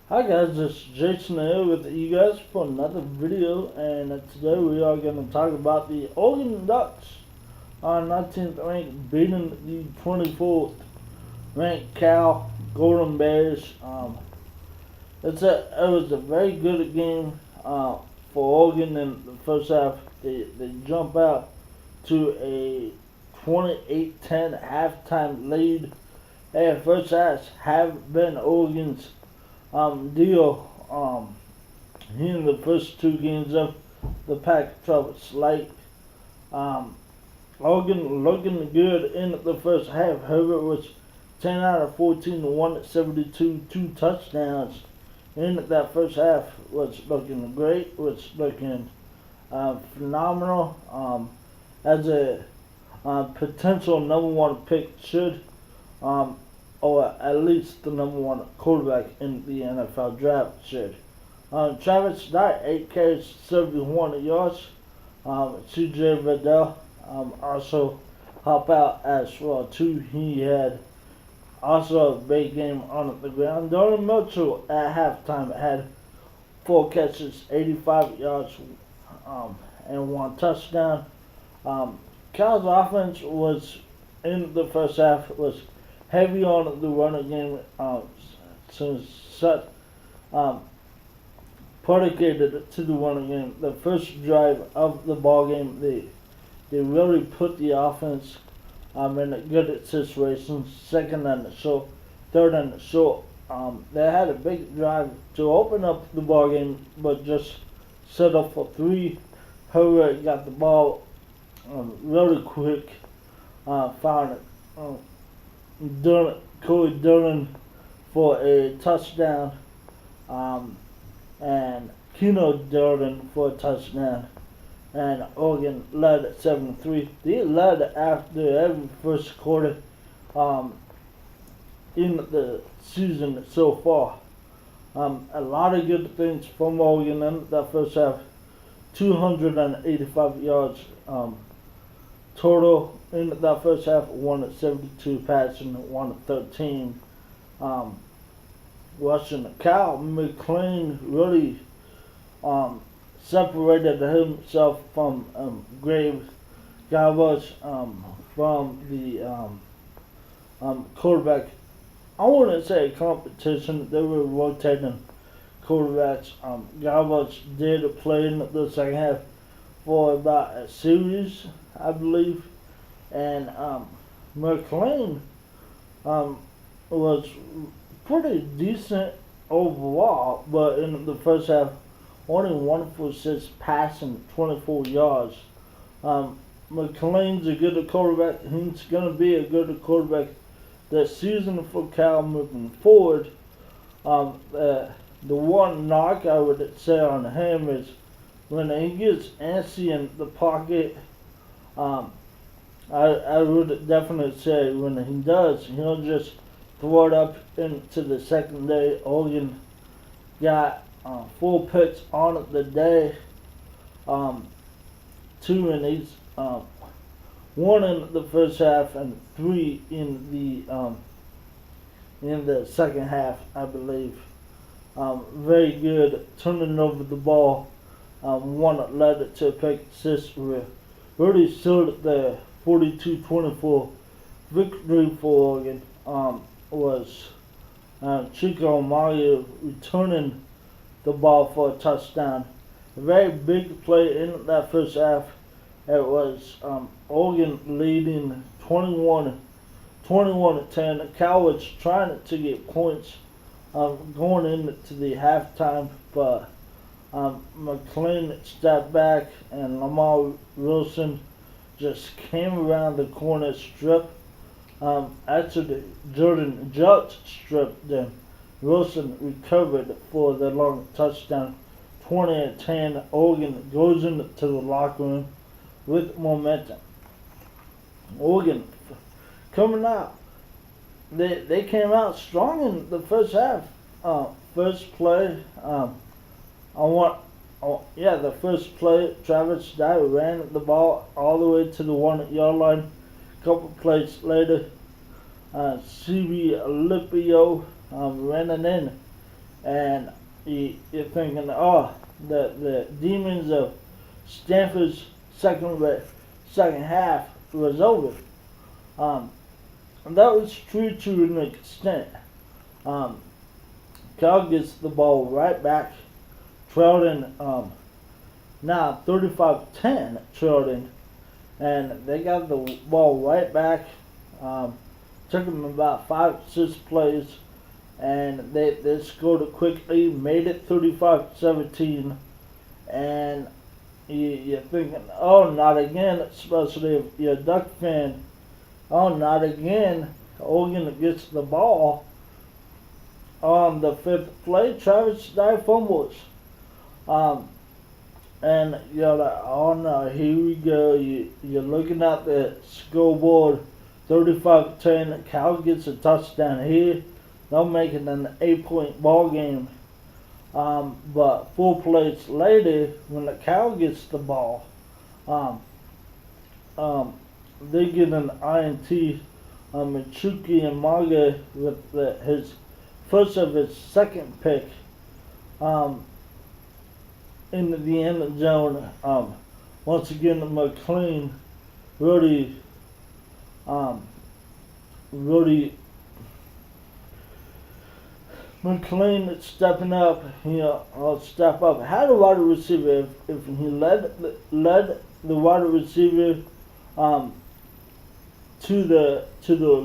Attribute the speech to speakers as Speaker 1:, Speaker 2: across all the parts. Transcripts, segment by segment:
Speaker 1: Hi guys, this is Jason here with you guys for another video, and today we are going to talk about the Oregon Ducks on 19th ranked beating the 24th ranked Cal Golden Bears. It was a very good game for Oregon in the first half. They jump out to a 28-10 halftime lead. Hey, first half have been Oregon's deal in the first two games of the Pac-12 slate. Um, Logan looking good in the first half. Herbert was 10 out of 14 to 172, two touchdowns in that first half. Was looking great. Was looking phenomenal. As a potential number one pick should. Or at least the number one quarterback in the NFL draft should. Travis Dye, 8 carries, 71 yards. CJ Vidal also helped out as well too. He had also a big game on the ground. Donald Mitchell at halftime had 4 catches, 85 yards, and 1 touchdown. Cal's offense was in the first half was heavy on the running game, since such predicated to the running game. The first drive of the ball game, they really put the offense in a good situation. Second and short, third and short. They had a big drive to open up the ball game, but just settled for 3. Herbert got the ball really quick, found it. Corey Dillon for a touchdown, and Keno Dillon for a touchdown, and Oregon led at 7-3. They led after every first quarter in the season so far. A lot of good things from Oregon in that first half. 285 yards total in that first half. 172 passing, 113 rushing. Cal McLean really separated himself from Graves. Garbage from the quarterback. I wouldn't say competition. They were rotating quarterbacks. Garbage did play in the second half for about a series, I believe, and McLean was pretty decent overall, but in the first half, only 1 for 6 passing, 24 yards. McLean's a good quarterback. He's going to be a good quarterback this season for Cal moving forward. The one knock I would say on him is when he gets antsy in the pocket. I would definitely say when he does, he'll just throw it up into the secondary. Oregon got 4 picks on the day, 2 in each, 1 in the first half and 3 in the second half, I believe. Very good turning over the ball. One that led to a pick assist. Really sealed the 42-24 victory for Oregon. Was Chico Mario returning the ball for a touchdown. A very big play in that first half. It was Oregon leading 21-10. Cal was trying to get points going into the halftime, but McLean stepped back and Lamar Wilson just came around the corner strip. Actually, Jordan Judge stripped them. Wilson recovered for the long touchdown. 20-10. Oregon goes into the locker room with momentum. Oregon coming out. They came out strong in the first half. First play, the first play, Travis Dye ran the ball all the way to the 1-yard line. A couple plays later, CB Alipio ran it in and you're thinking, oh, the demons of Stanford's second half was over. And that was true to an extent. Cal gets the ball right back, trailing, now 35-10 trailing, and they got the ball right back. Took them about 5-6 plays, and they scored it quickly, made it 35-17, and you're thinking, oh, not again, especially if you're a Duck fan. Oh, not again. Oregon gets the ball. On the 5th play, Travis Dye fumbles. And you're like, oh no, here we go. You're looking at the scoreboard, 35-10. Cal gets a touchdown here. They'll make it an 8-point ball game. But 4 plays later, when the Cal gets the ball, they get an INT. Michuki and Maga with his first of his second pick into the end zone. Once again, McLean really McLean stepping up, step up. Had a wide receiver, if he led the wide receiver to the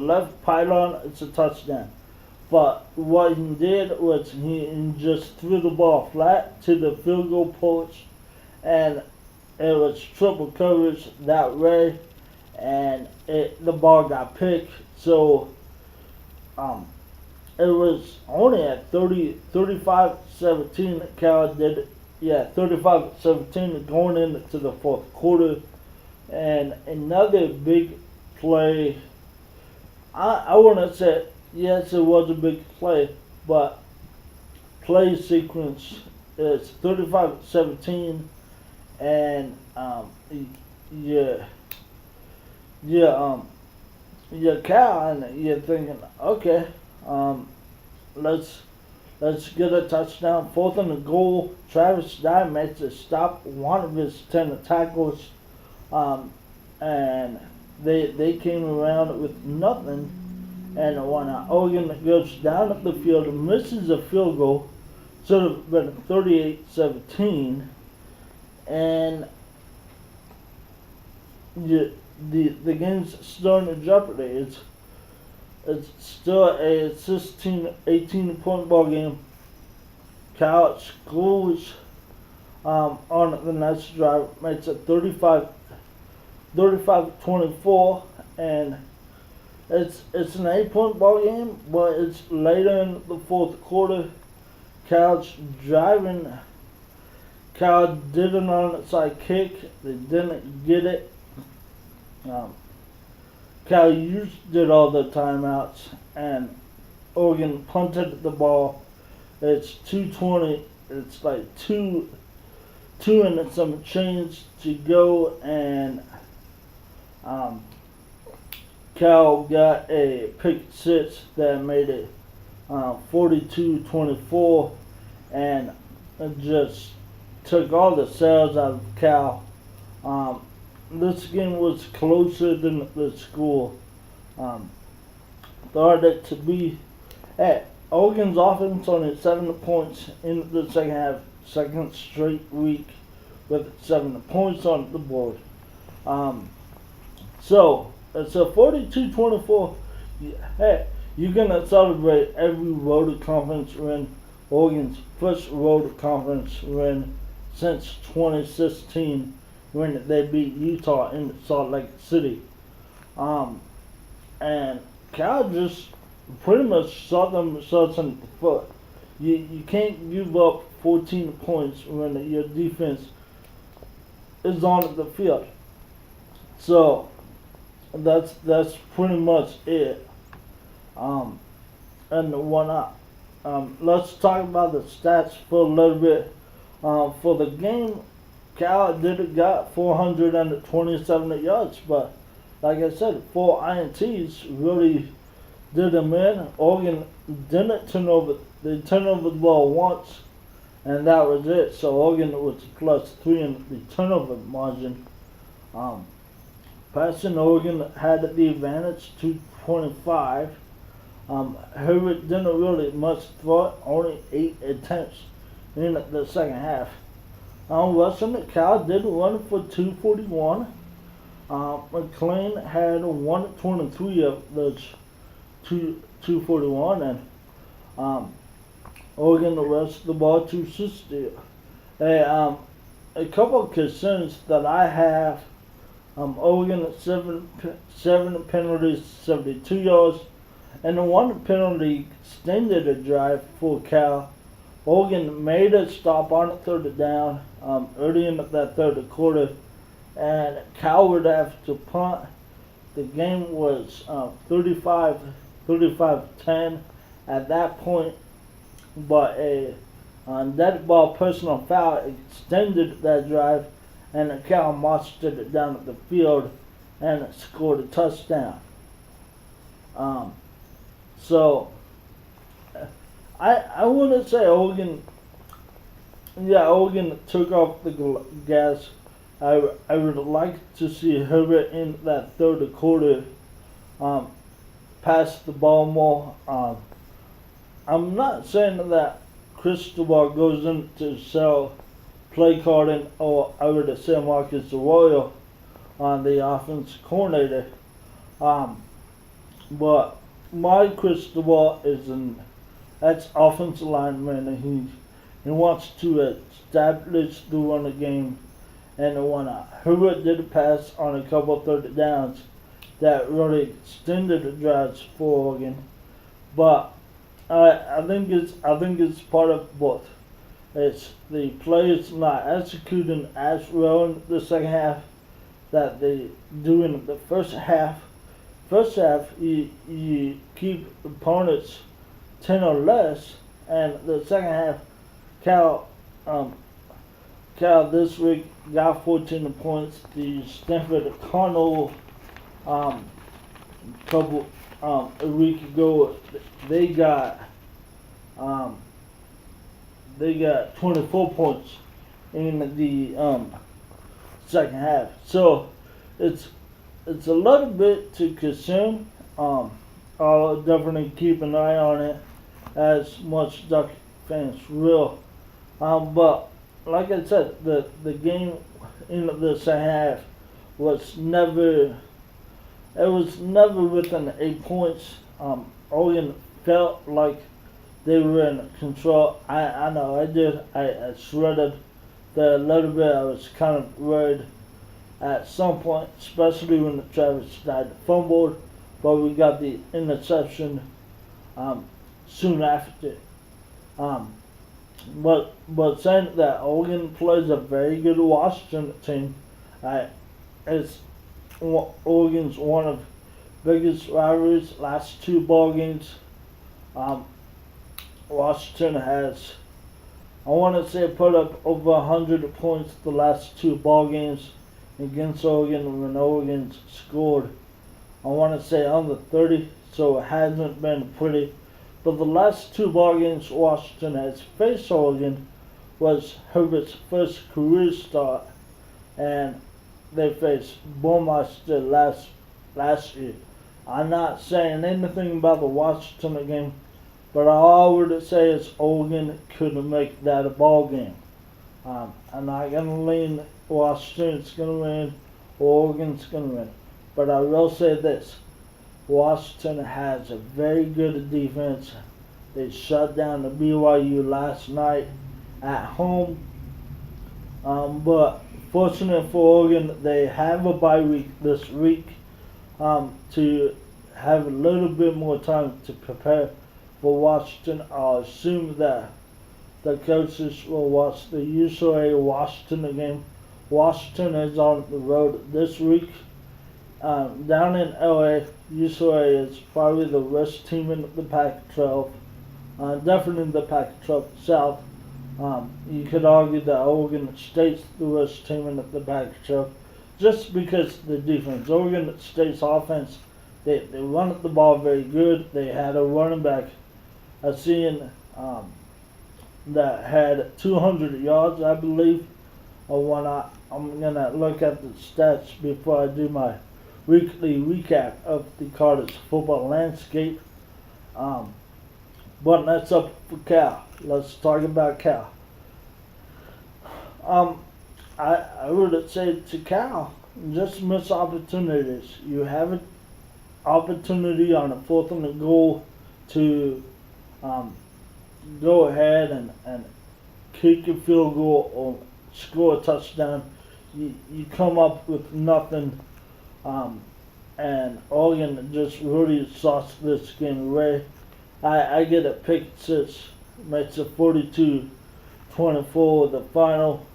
Speaker 1: left pylon, it's a touchdown. But what he did was he just threw the ball flat to the field goal post, and it was triple coverage that way, and the ball got picked. So it was only at 35-17. Cal did it. Yeah, 35-17 going into the fourth quarter, and another big play. I wouldn't say, yes, it was a big play, but play sequence is 35-17, and Cal, and you're thinking, okay, let's get a touchdown. 4th and goal. Travis Dye makes a stop one of his 10 tackles, and they came around with nothing. And when Oregon goes down at the field and misses a field goal, should have been 38-17, and the game's still in jeopardy. It's still a 16-18 point ball game. Cal scores on the next drive, makes it 35-24, and it's an 8-point ball game, but it's later in the fourth quarter. Cal's driving. Cal did an onside kick. They didn't get it. Cal used all the timeouts, and Oregon punted the ball. It's 2:20. It's like two and some change to go, and Cal got a pick 6 that made it 42-24, and it just took all the sails out of Cal. This game was closer than the school thought it to be. Oregon's offense only 7 points in the second half, second straight week with 7 points on the board. So it's a 42-24. Hey, you're gonna celebrate every road conference win. Oregon's first road conference win since 2016, when they beat Utah in Salt Lake City. And Cal just pretty much shot themselves in the foot. You can't give up 14 points when your defense is on the field. So that's pretty much it. And whatnot. Let's talk about the stats for a little bit. For the game, Cal got 427 yards, but like I said, 4 INTs really did them in. Oregon didn't turn over. They turned over the ball once, and that was it. So Oregon was +3 in the turnover margin. Passing Oregon had the advantage 225. Herbert didn't really much throw it, only 8 attempts in the second half. Rushing, Cal did run for 241. McLean had 123 of those 241, and Oregon rushed the ball 260. A couple of concerns that I have. Oregon at seven penalties, 72 yards, and the one penalty extended a drive for Cal. Oregon made a stop on it, third down, early in that third quarter, and Cal would have to punt. The game was 35-10 at that point, but a dead ball personal foul extended that drive, and Cal marched it down the field and scored a touchdown. So I want to say Oregon took off the gas. I would like to see Herbert in that third quarter pass the ball more. I'm not saying that Cristobal goes in to sell play calling, or I would say Marcus Arroyo on the offense coordinator. But my Cristobal is that's offensive lineman, and he wants to establish the run of game. And when Herbert did a pass on a couple of third downs that really extended the drives for Oregon, but I think it's part of both. It's the players not executing as well in the second half that they do in the first half. First half, you keep opponents 10 or less, and the second half, Cal this week got 14 points. The Stanford Cardinal a week ago, they got 24 points in the second half. So it's a little bit to consume. I'll definitely keep an eye on it, as much Duck fans will. But like I said, the game in the second half was never within 8 points. Oregon felt like they were in control. I know I did. I shredded a little bit. I was kind of worried at some point, especially when Travis Snyder fumbled, but we got the interception soon after. But saying that, Oregon plays a very good Washington team. It's Oregon's one of the biggest rivalries. Last 2 ball games, Washington has, I want to say, put up over 100 points the last 2 ball games against Oregon, when Oregon scored, I want to say, under 30, so it hasn't been pretty. But the last 2 ball games Washington has faced Oregon was Herbert's first career start, and they faced Burmeister last year. I'm not saying anything about the Washington game, but all I would say is Oregon couldn't make that a ball game. I'm not going to lean Washington's going to win, Oregon's going to win. But I will say this. Washington has a very good defense. They shut down the BYU last night at home. But fortunate for Oregon, they have a bye week this week to have a little bit more time to prepare for Washington. I'll assume that the coaches will watch the UCLA Washington game. Washington is on the road this week. Down in LA, UCLA is probably the worst team in the Pac-12. Definitely in the Pac-12 South. You could argue that Oregon State's the worst team in the Pac-12, just because the defense. Oregon State's offense They run the ball very good. They had a running back I seen that had 200 yards, I believe. Or when I'm gonna look at the stats before I do my weekly recap of the college football landscape. Um, but that's up for Cal. Let's talk about Cal. Um, I would say to Cal, just miss opportunities. You have an opportunity on a 4th and a goal to um, go ahead and kick a field goal or score a touchdown. You come up with nothing, and Oregon just really sauced this game away. I get a pick six, makes it 42-24 the final.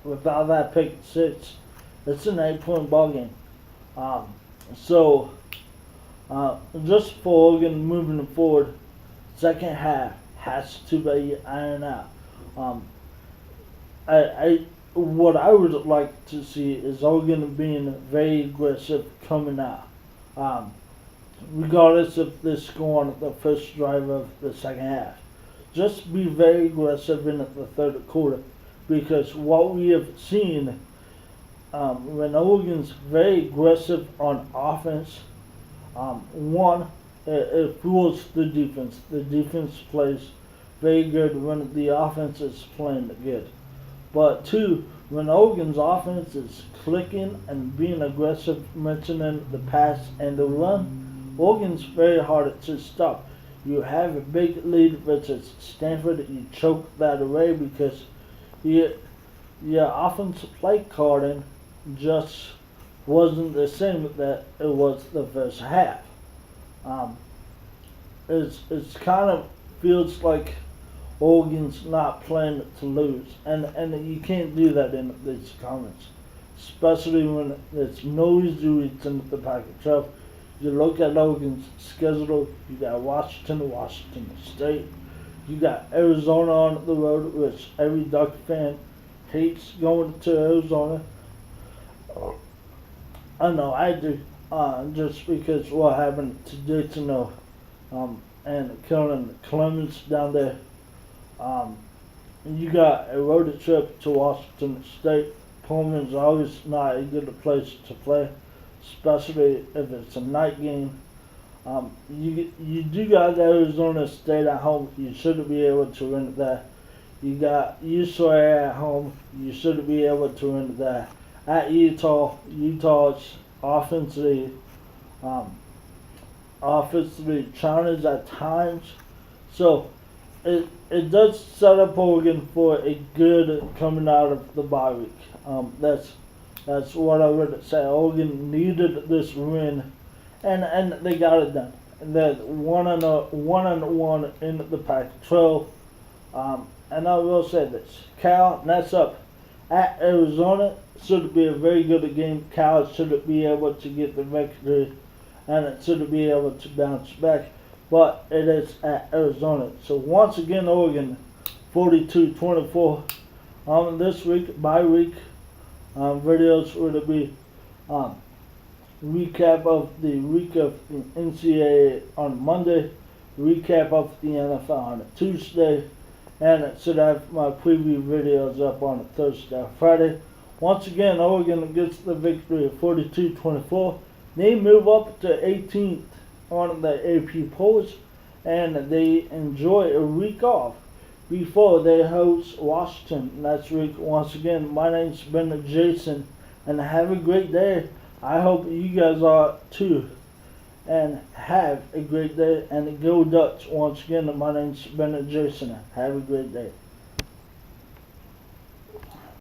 Speaker 1: Without that pick six, it's an 8-point ball game. So just for Oregon moving forward, second half has to be ironed out. What I would like to see is Oregon being very aggressive coming out. Regardless if they score on the first drive of the second half. Just be very aggressive in the third quarter, because what we have seen when Oregon's very aggressive on offense, one, it fools the defense. The defense plays very good when the offense is playing good. But two, when Oregon's offense is clicking and being aggressive, mentioning the pass and the run, Oregon's very hard to stop. You have a big lead versus Stanford, you choke that away because your offensive play calling just wasn't the same that it was the first half. It's kind of feels like Oregon's not playing to lose, and you can't do that in these comments, especially when it's no easy reads in the Pac-12. You look at Oregon's schedule. You got Washington State. You got Arizona on the road, which every Duck fan hates going to Arizona. I know I do, just because what happened to Dayton and killing Clemens down there. You got a road trip to Washington State. Pullman's always not a good place to play, especially if it's a night game. You do got Arizona State at home. You should be able to win that. You got UCLA at home. You should be able to win that. At Utah's offensively challenged at times. So it does set up Oregon for a good coming out of the bye week. That's what I would say. Oregon needed this win, and they got it done. And they're 1-1 in the Pac-12. And I will say this: Cal, that's up at Arizona. Should be a very good game. Cal should be able to get the victory, and it should be able to bounce back. But it is at Arizona. So once again, Oregon 42-24. This week, bye week, videos would be recap of the week of the NCAA on Monday, recap of the NFL on Tuesday, and it should have my preview videos up on Thursday, Friday. Once again, Oregon gets the victory of 42-24. They move up to 18th on the AP polls, and they enjoy a week off before they host Washington next week. Once again, my name's Ben Jason, and have a great day. I hope you guys are too, and have a great day, and go Dutch. Once again, my name's Ben Jason. Have a great day.